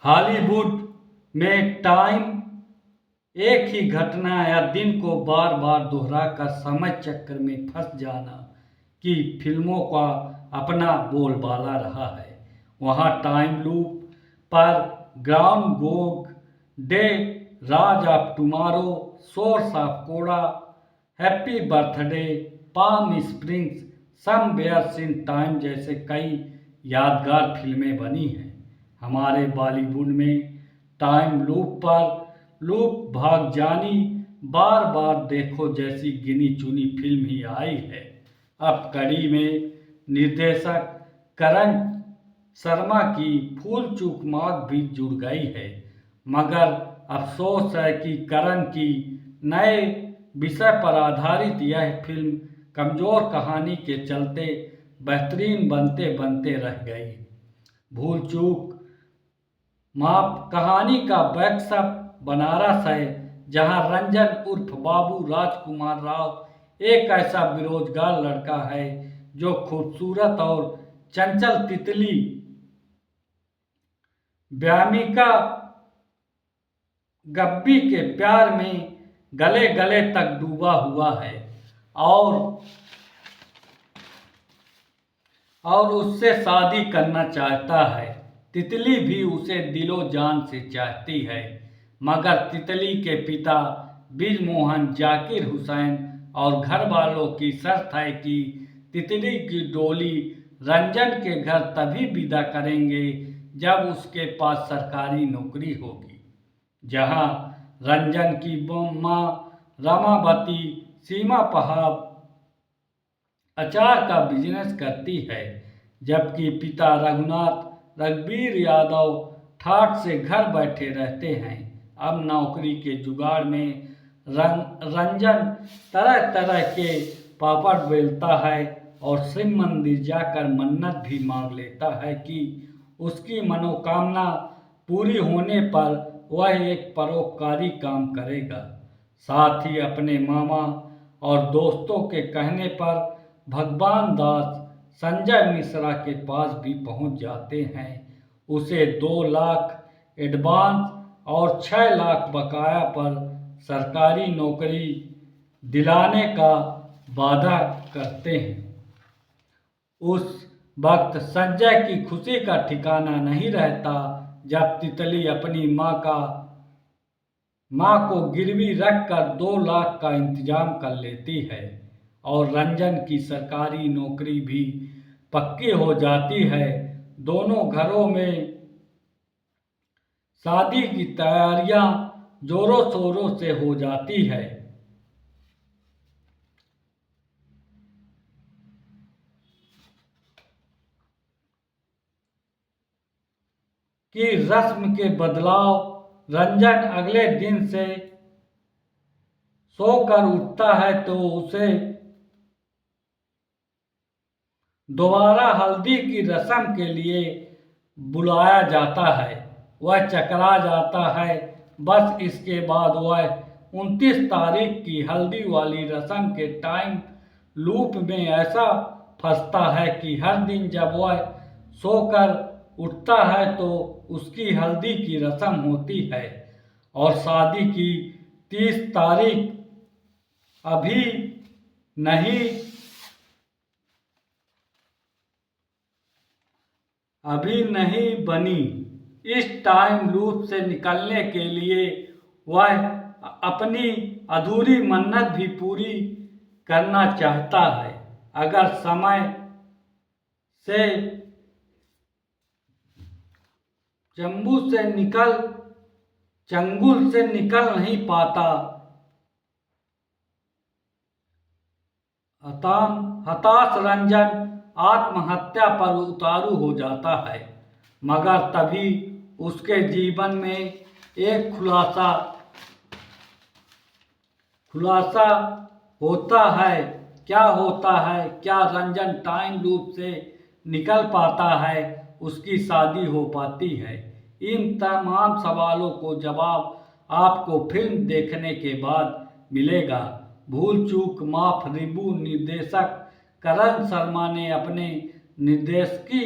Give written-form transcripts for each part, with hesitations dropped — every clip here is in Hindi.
हॉलीवुड में टाइम एक ही घटना या दिन को बार बार दोहराकर समय चक्र में फंस जाना की फिल्मों का अपना बोलबाला रहा है। वहाँ टाइम लूप पर Groundhog Day, Edge of Tomorrow, Source of Code, Happy Birthday, Palm Springs, Somewhere in Time जैसे कई यादगार फिल्में बनी हैं। हमारे बॉलीवुड में टाइम लूप पर लूप भाग जानी, बार बार देखो जैसी गिनी चुनी फिल्म ही आई है। अब कड़ी में निर्देशक करण शर्मा की फूल चूक मार्क भी जुड़ गई है, मगर अफसोस है कि करण की नए विषय पर आधारित यह फिल्म कमजोर कहानी के चलते बेहतरीन बनते बनते रह गई। भूल चूक माफ कहानी का बैकअप बनारस है, जहां रंजन उर्फ बाबू राजकुमार राव एक ऐसा बेरोजगार लड़का है जो खूबसूरत और चंचल तितली व्यामिका गब्बी के प्यार में गले गले तक डूबा हुआ है और उससे शादी करना चाहता है। तितली भी उसे दिलो जान से चाहती है, मगर तितली के पिता बिजमोहन जाकिर हुसैन और घर वालों की शर्त है कि तितली की डोली रंजन के घर तभी विदा करेंगे जब उसके पास सरकारी नौकरी होगी। जहां रंजन की मां रमावती सीमा पहाड़ अचार का बिजनेस करती है, जबकि पिता रघुनाथ रघुवीर यादव ठाठ से घर बैठे रहते हैं। अब नौकरी के जुगाड़ में रंजन तरह तरह के पापड़ बेलता है और शिव मंदिर जाकर मन्नत भी मांग लेता है कि उसकी मनोकामना पूरी होने पर वह एक परोपकारी काम करेगा। साथ ही अपने मामा और दोस्तों के कहने पर भगवान दास संजय मिश्रा के पास भी पहुंच जाते हैं। उसे 2 लाख एडवांस और 6 लाख बकाया पर सरकारी नौकरी दिलाने का वादा करते हैं। उस वक्त संजय की खुशी का ठिकाना नहीं रहता जब तितली अपनी मां को गिरवी रखकर 2 लाख का इंतजाम कर लेती है और रंजन की सरकारी नौकरी भी पक्की हो जाती है। दोनों घरों में शादी की तैयारियां जोरों शोरों से हो जाती है कि रस्म के बदलाव रंजन अगले दिन से सोकर उठता है तो उसे दोबारा हल्दी की रस्म के लिए बुलाया जाता है। वह चकरा जाता है। बस इसके बाद वह 29 तारीख की हल्दी वाली रस्म के टाइम लूप में ऐसा फंसता है कि हर दिन जब वह सोकर उठता है तो उसकी हल्दी की रस्म होती है और शादी की 30 तारीख अभी नहीं बनी। इस टाइम लूप से निकलने के लिए वह अपनी अधूरी मन्नत भी पूरी करना चाहता है। अगर समय से चंगुल से निकल नहीं पाता, हताश रंजन आत्महत्या पर उतारू हो जाता है, मगर तभी उसके जीवन में एक खुलासा होता है। क्या होता है? क्या रंजन टाइम लूप से निकल पाता है? उसकी शादी हो पाती है? इन तमाम सवालों को जवाब आपको फिल्म देखने के बाद मिलेगा। भूल चूक माफ रिबू निर्देशक करण शर्मा ने अपने निर्देशकी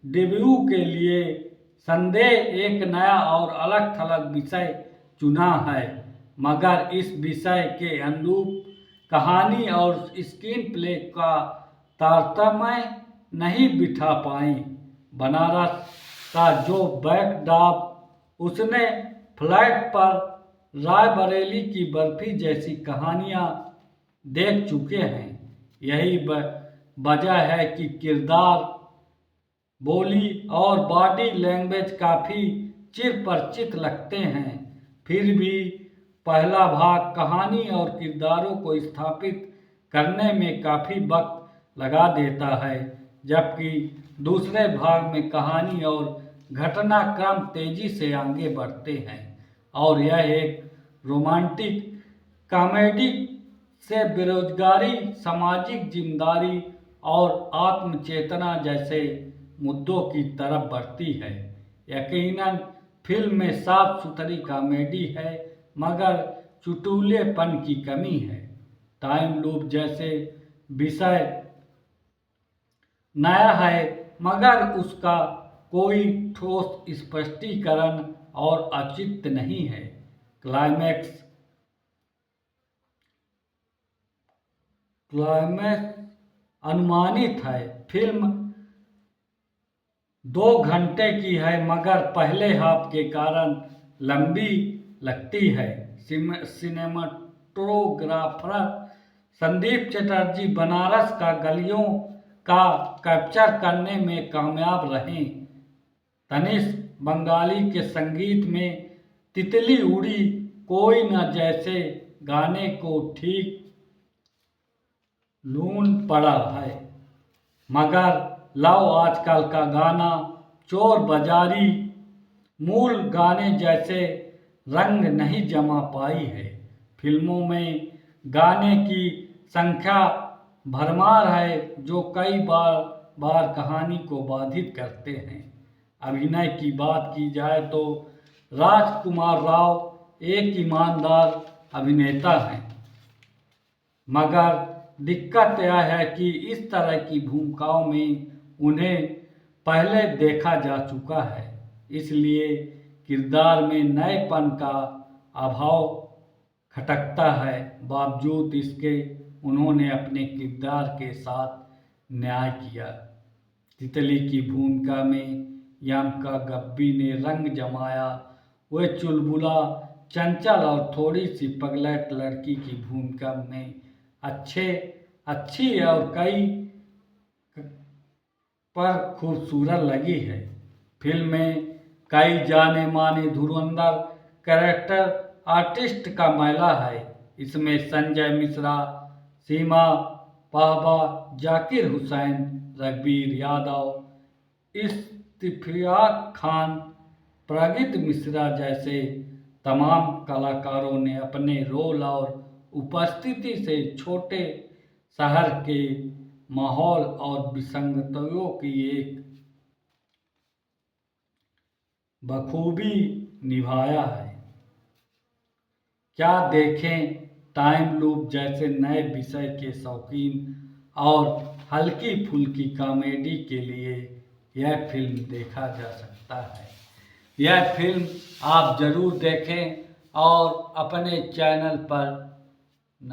डेब्यू के लिए संदेह एक नया और अलग थलग विषय चुना है, मगर इस विषय के अनुरूप कहानी और स्क्रीन प्ले का तारतम्य नहीं बिठा पाई। बनारस का जो बैकड्रॉप उसने फ्लैट पर रायबरेली की बर्फी जैसी कहानियां देख चुके हैं। यही वजह है कि किरदार, बोली और बॉडी लैंग्वेज काफ़ी चिरपरिचित लगते हैं। फिर भी पहला भाग कहानी और किरदारों को स्थापित करने में काफ़ी वक्त लगा देता है, जबकि दूसरे भाग में कहानी और घटनाक्रम तेजी से आगे बढ़ते हैं और यह एक रोमांटिक कॉमेडी से बेरोजगारी, सामाजिक जिम्मेदारी और आत्मचेतना जैसे मुद्दों की तरफ बढ़ती है। यकीनन फिल्म में साफ सुथरी कॉमेडी है, मगर चुटकुलेपन की कमी है। टाइम लूप जैसे विषय नया है, मगर उसका कोई ठोस स्पष्टीकरण और औचित्य नहीं है। क्लाइमैक्स अनुमानित है। फिल्म 2 घंटे की है, मगर पहले हाफ के कारण लंबी लगती है। सिनेमाटोग्राफर संदीप चटर्जी बनारस का गलियों का कैप्चर करने में कामयाब रहे। तनिष्क बंगाली के संगीत में तितली उड़ी कोई न जैसे गाने को ठीक लून पड़ा है, मगर लव आजकल का गाना चोर बाजारी मूल गाने जैसे रंग नहीं जमा पाई है। फिल्मों में गाने की संख्या भरमार है, जो कई बार कहानी को बाधित करते हैं। अभिनय की बात की जाए तो राजकुमार राव एक ईमानदार अभिनेता हैं, मगर दिक्कत यह है कि इस तरह की भूमिकाओं में उन्हें पहले देखा जा चुका है, इसलिए किरदार में नएपन का अभाव खटकता है। बावजूद इसके उन्होंने अपने किरदार के साथ न्याय किया। तितली की भूमिका में यामिका गब्बी ने रंग जमाया। वह चुलबुला, चंचल और थोड़ी सी पगलैट लड़की की भूमिका में अच्छी और कई पर खूबसूरत लगी है। फिल्म में कई जाने माने धुरंधर कैरेक्टर आर्टिस्ट का मेला है। इसमें संजय मिश्रा, सीमा पाहबा, जाकिर हुसैन, रघुवीर यादव, इश्तियाक खान, प्रगीत मिश्रा जैसे तमाम कलाकारों ने अपने रोल और उपस्थिति से छोटे शहर के माहौल और विसंगतियों की एक बखूबी निभाया है। क्या देखें, टाइम लूप जैसे नए विषय के शौकीन और हल्की फुल्की कॉमेडी के लिए यह फिल्म देखा जा सकता है। यह फिल्म आप ज़रूर देखें और अपने चैनल पर न